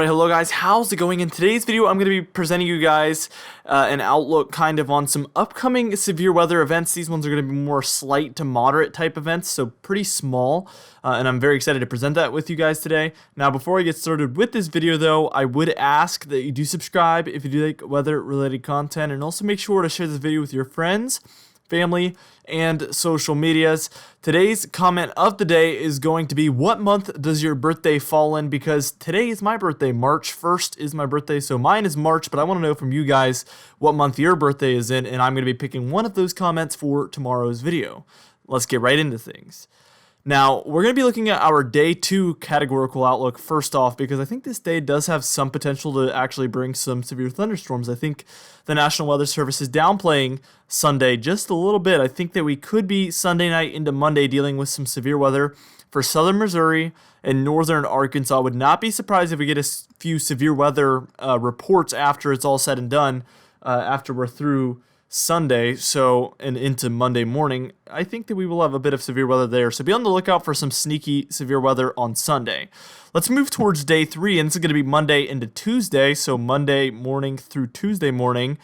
Alright, hello guys, how's it going? In today's video, I'm going to be presenting you guys an outlook kind of on some upcoming severe weather events. These ones are going to be more slight to moderate type events, so pretty small, and I'm very excited to present that with you guys today. Now, before I get started with this video though, I would ask that you do subscribe if you do like weather-related content, and also make sure to share this video with your friends, family, and social medias. Today's comment of the day is going to be, what month does your birthday fall in? Because today is my birthday. March 1st is my birthday, so mine is March, but I want to know from you guys what month your birthday is in, and I'm going to be picking one of those comments for tomorrow's video. Let's get right into things. Now, we're going to be looking at our day 2 categorical outlook first off, because I think this day does have some potential to actually bring some severe thunderstorms. I think the National Weather Service is downplaying Sunday just a little bit. I think that we could be Sunday night into Monday dealing with some severe weather for southern Missouri and northern Arkansas. Would not be surprised if we get a few severe weather reports after it's all said and done, after we're through Sunday, and into Monday morning. I think that we will have a bit of severe weather there, so be on the lookout for some sneaky severe weather on Sunday. Let's move towards day 3, and this is going to be Monday into Tuesday, so Monday morning through Tuesday morning.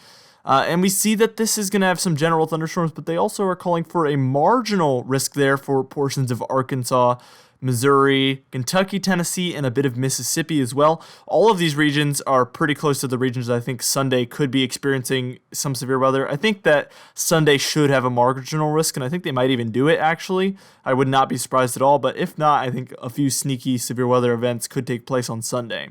And we see that this is going to have some general thunderstorms, but they also are calling for a marginal risk there for portions of Arkansas, Missouri, Kentucky, Tennessee, and a bit of Mississippi as well. All of these regions are pretty close to the regions that I think Sunday could be experiencing some severe weather. I think that Sunday should have a marginal risk, and I think they might even do it, actually. I would not be surprised at all, but if not, I think a few sneaky severe weather events could take place on Sunday.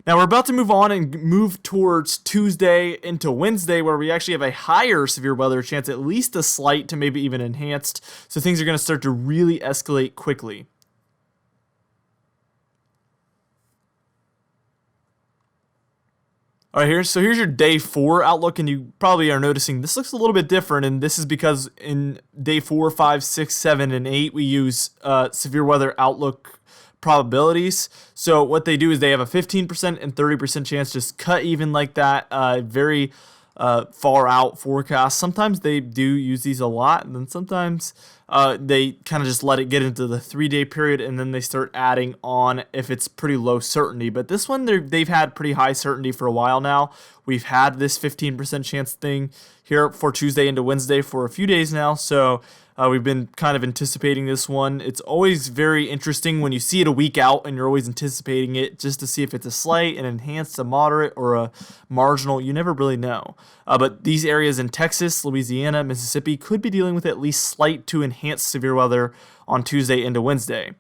Now, we're about to move on and move towards Tuesday into Wednesday, where we actually have a higher severe weather chance, at least a slight to maybe even enhanced, so things are going to start to really escalate quickly. All right, here's your day 4 outlook, and you probably are noticing this looks a little bit different, and this is because in day 4, 5, 6, 7, and 8, we use severe weather outlook probabilities. So what they do is they have a 15% and 30% chance, just cut even like that, very far out forecast. Sometimes they do use these a lot, and then sometimes they kind of just let it get into the 3-day period, and then they start adding on if it's pretty low certainty. But this one, they've had pretty high certainty for a while now. We've had this 15% chance thing here for Tuesday into Wednesday for a few days now, so we've been kind of anticipating this one. It's always very interesting when you see it a week out and you're always anticipating it just to see if it's a slight, an enhanced, a moderate, or a marginal. You never really know. But these areas in Texas, Louisiana, Mississippi could be dealing with at least slight to enhanced severe weather on Tuesday into Wednesday.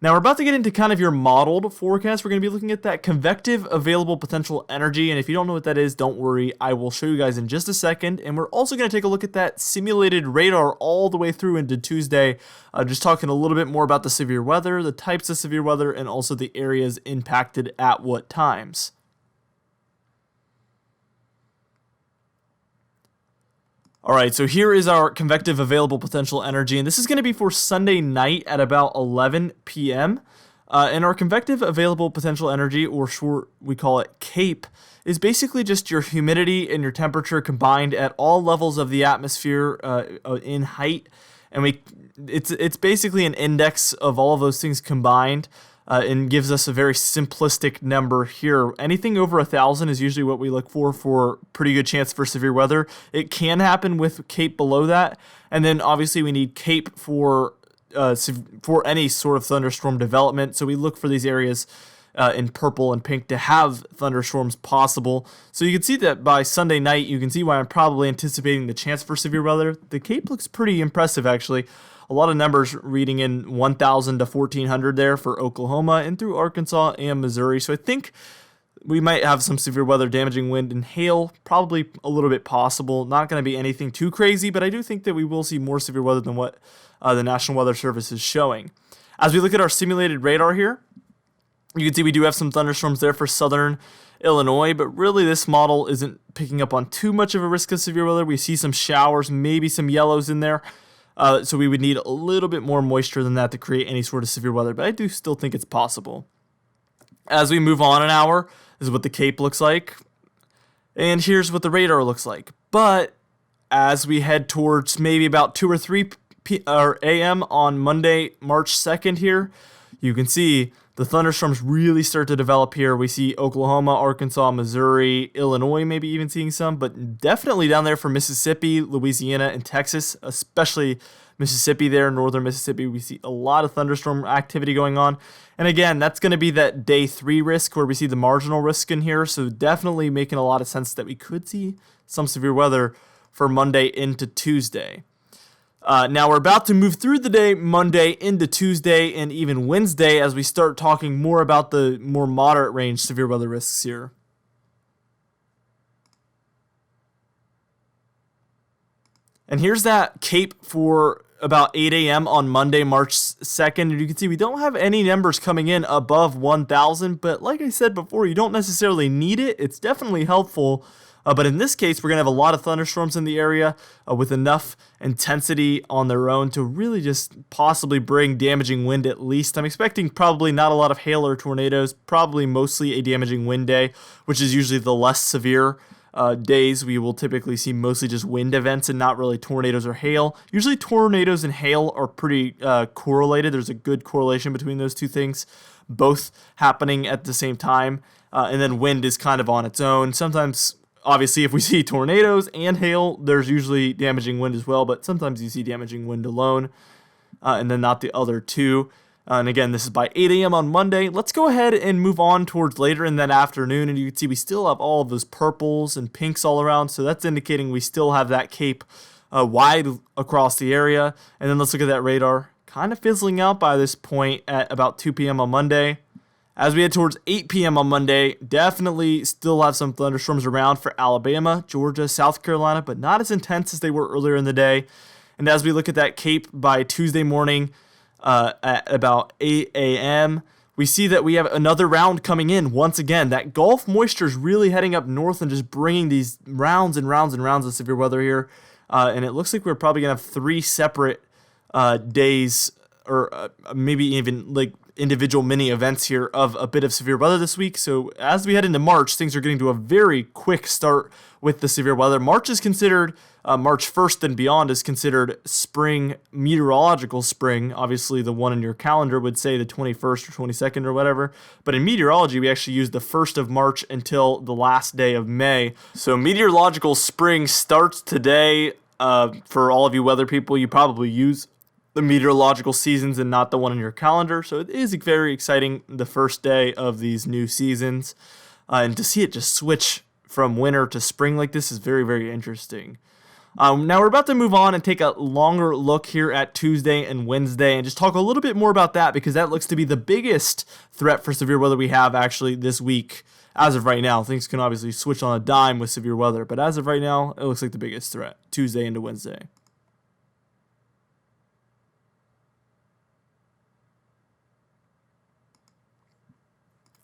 Now, we're about to get into kind of your modeled forecast. We're going to be looking at that convective available potential energy, and if you don't know what that is, don't worry. I will show you guys in just a second, and we're also going to take a look at that simulated radar all the way through into Tuesday, just talking a little bit more about the severe weather, the types of severe weather, and also the areas impacted at what times. Alright, so here is our convective available potential energy, and this is going to be for Sunday night at about 11 p.m. And our convective available potential energy, or short, we call it CAPE, is basically just your humidity and your temperature combined at all levels of the atmosphere in height. And it's basically an index of all of those things combined. And gives us a very simplistic number here. Anything over 1,000 is usually what we look for pretty good chance for severe weather. It can happen with CAPE below that, and then obviously we need CAPE for any sort of thunderstorm development. So we look for these areas in purple and pink to have thunderstorms possible. So you can see that by Sunday night, you can see why I'm probably anticipating the chance for severe weather. The CAPE looks pretty impressive, actually. A lot of numbers reading in 1,000 to 1,400 there for Oklahoma and through Arkansas and Missouri. So I think we might have some severe weather, damaging wind and hail, probably a little bit possible. Not going to be anything too crazy, but I do think that we will see more severe weather than what the National Weather Service is showing. As we look at our simulated radar here, you can see we do have some thunderstorms there for southern Illinois, but really this model isn't picking up on too much of a risk of severe weather. We see some showers, maybe some yellows in there. So we would need a little bit more moisture than that to create any sort of severe weather, but I do still think it's possible. As we move on an hour, this is what the CAPE looks like, and here's what the radar looks like. But as we head towards maybe about 2 or 3 a.m. on Monday, March 2nd here, you can see the thunderstorms really start to develop here. We see Oklahoma, Arkansas, Missouri, Illinois maybe even seeing some, but definitely down there for Mississippi, Louisiana, and Texas, especially Mississippi there, northern Mississippi. We see a lot of thunderstorm activity going on. And again, that's going to be that day 3 risk where we see the marginal risk in here. So definitely making a lot of sense that we could see some severe weather for Monday into Tuesday. Now we're about to move through the day, Monday into Tuesday and even Wednesday, as we start talking more about the more moderate range severe weather risks here. And here's that CAPE for about 8 a.m. on Monday, March 2nd. And you can see we don't have any numbers coming in above 1,000. But like I said before, you don't necessarily need it. It's definitely helpful. But in this case, we're going to have a lot of thunderstorms in the area with enough intensity on their own to really just possibly bring damaging wind at least. I'm expecting probably not a lot of hail or tornadoes, probably mostly a damaging wind day, which is usually the less severe days. We will typically see mostly just wind events and not really tornadoes or hail. Usually tornadoes and hail are pretty correlated. There's a good correlation between those two things, both happening at the same time. And then wind is kind of on its own. Sometimes, obviously, if we see tornadoes and hail, there's usually damaging wind as well, but sometimes you see damaging wind alone, and then not the other two. And again, this is by 8 a.m. on Monday. Let's go ahead and move on towards later in that afternoon, and you can see we still have all of those purples and pinks all around, so that's indicating we still have that CAPE wide across the area. And then let's look at that radar, kind of fizzling out by this point at about 2 p.m. on Monday. As we head towards 8 p.m. on Monday, definitely still have some thunderstorms around for Alabama, Georgia, South Carolina, but not as intense as they were earlier in the day. And as we look at that CAPE by Tuesday morning at about 8 a.m., we see that we have another round coming in. Once again, that Gulf moisture is really heading up north and just bringing these rounds and rounds and rounds of severe weather here. And it looks like we're probably going to have 3 separate days or maybe even like individual mini events here of a bit of severe weather this week. So as we head into March, things are getting to a very quick start with the severe weather. March is considered, March 1st and beyond is considered spring, meteorological spring. Obviously, the one in your calendar would say the 21st or 22nd or whatever. But in meteorology, we actually use the 1st of March until the last day of May. So meteorological spring starts today. For all of you weather people, you probably use the meteorological seasons and not the one on your calendar. So it is very exciting, the first day of these new seasons. And to see it just switch from winter to spring like this is very, very interesting. Now we're about to move on and take a longer look here at Tuesday and Wednesday and just talk a little bit more about that, because that looks to be the biggest threat for severe weather we have actually this week. As of right now, things can obviously switch on a dime with severe weather, but as of right now, it looks like the biggest threat, Tuesday into Wednesday.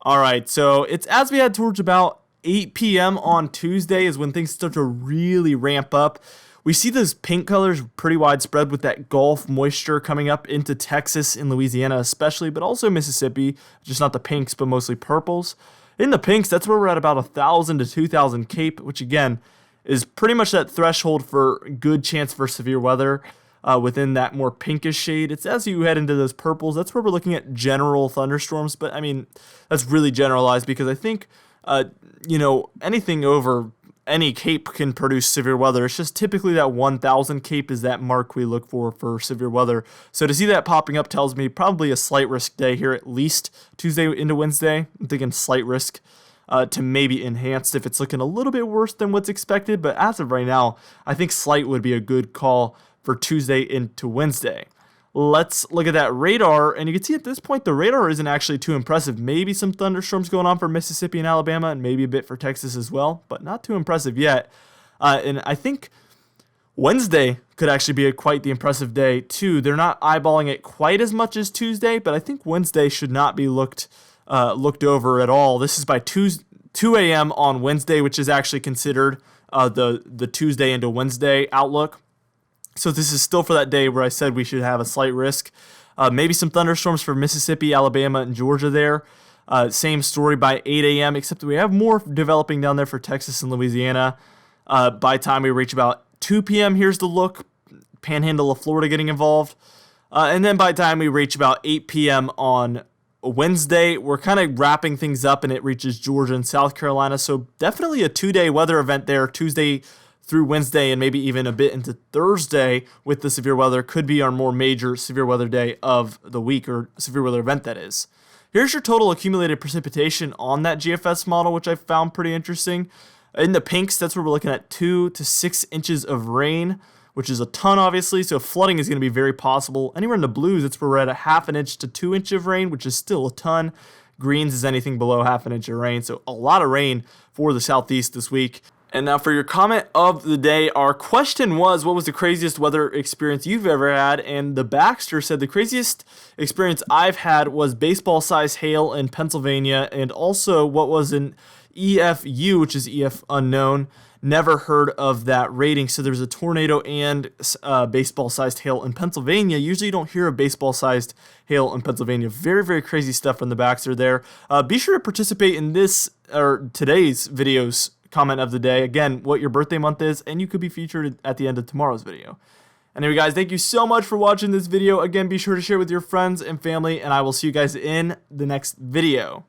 All right, so it's as we head towards about 8 p.m. on Tuesday is when things start to really ramp up. We see those pink colors pretty widespread with that Gulf moisture coming up into Texas and Louisiana especially, but also Mississippi, just not the pinks, but mostly purples. In the pinks, that's where we're at about 1,000 to 2,000 CAPE, which again is pretty much that threshold for good chance for severe weather. Within that more pinkish shade, it's as you head into those purples, that's where we're looking at general thunderstorms. But I mean, that's really generalized because I think, anything over any CAPE can produce severe weather. It's just typically that 1,000 CAPE is that mark we look for severe weather. So to see that popping up tells me probably a slight risk day here, at least Tuesday into Wednesday. I'm thinking slight risk to maybe enhanced if it's looking a little bit worse than what's expected. But as of right now, I think slight would be a good call for Tuesday into Wednesday. Let's look at that radar, and you can see at this point the radar isn't actually too impressive. Maybe some thunderstorms going on for Mississippi and Alabama, and maybe a bit for Texas as well, but not too impressive yet. And I think Wednesday could actually be quite the impressive day too. They're not eyeballing it quite as much as Tuesday, but I think Wednesday should not be looked over at all. This is by 2 a.m. on Wednesday, which is actually considered the Tuesday into Wednesday outlook. So this is still for that day where I said we should have a slight risk. Maybe some thunderstorms for Mississippi, Alabama, and Georgia there. Same story by 8 a.m., except we have more developing down there for Texas and Louisiana. By the time we reach about 2 p.m., here's the look. Panhandle of Florida getting involved. And then by the time we reach about 8 p.m. on Wednesday, we're kind of wrapping things up and it reaches Georgia and South Carolina. So definitely a 2-day weather event there, Tuesday through Wednesday, and maybe even a bit into Thursday with the severe weather. Could be our more major severe weather day of the week, or severe weather event, that is. Here's your total accumulated precipitation on that GFS model, which I found pretty interesting. In the pinks, that's where we're looking at 2 to 6 inches of rain, which is a ton, obviously, so flooding is going to be very possible. Anywhere in the blues, it's where we're at a 1/2 inch to 2 inch of rain, which is still a ton. Greens is anything below 1/2 inch of rain, so a lot of rain for the southeast this week. And now for your comment of the day, our question was, what was the craziest weather experience you've ever had? And the Baxter said the craziest experience I've had was baseball-sized hail in Pennsylvania, and also what was an EFU, which is EF unknown. Never heard of that rating. So there was a tornado and baseball-sized hail in Pennsylvania. Usually you don't hear of baseball-sized hail in Pennsylvania. Very, very crazy stuff from the Baxter there. Be sure to participate in this or today's videos comment of the day. Again, what your birthday month is, and you could be featured at the end of tomorrow's video. Anyway, guys, thank you so much for watching this video. Again, be sure to share with your friends and family, and I will see you guys in the next video.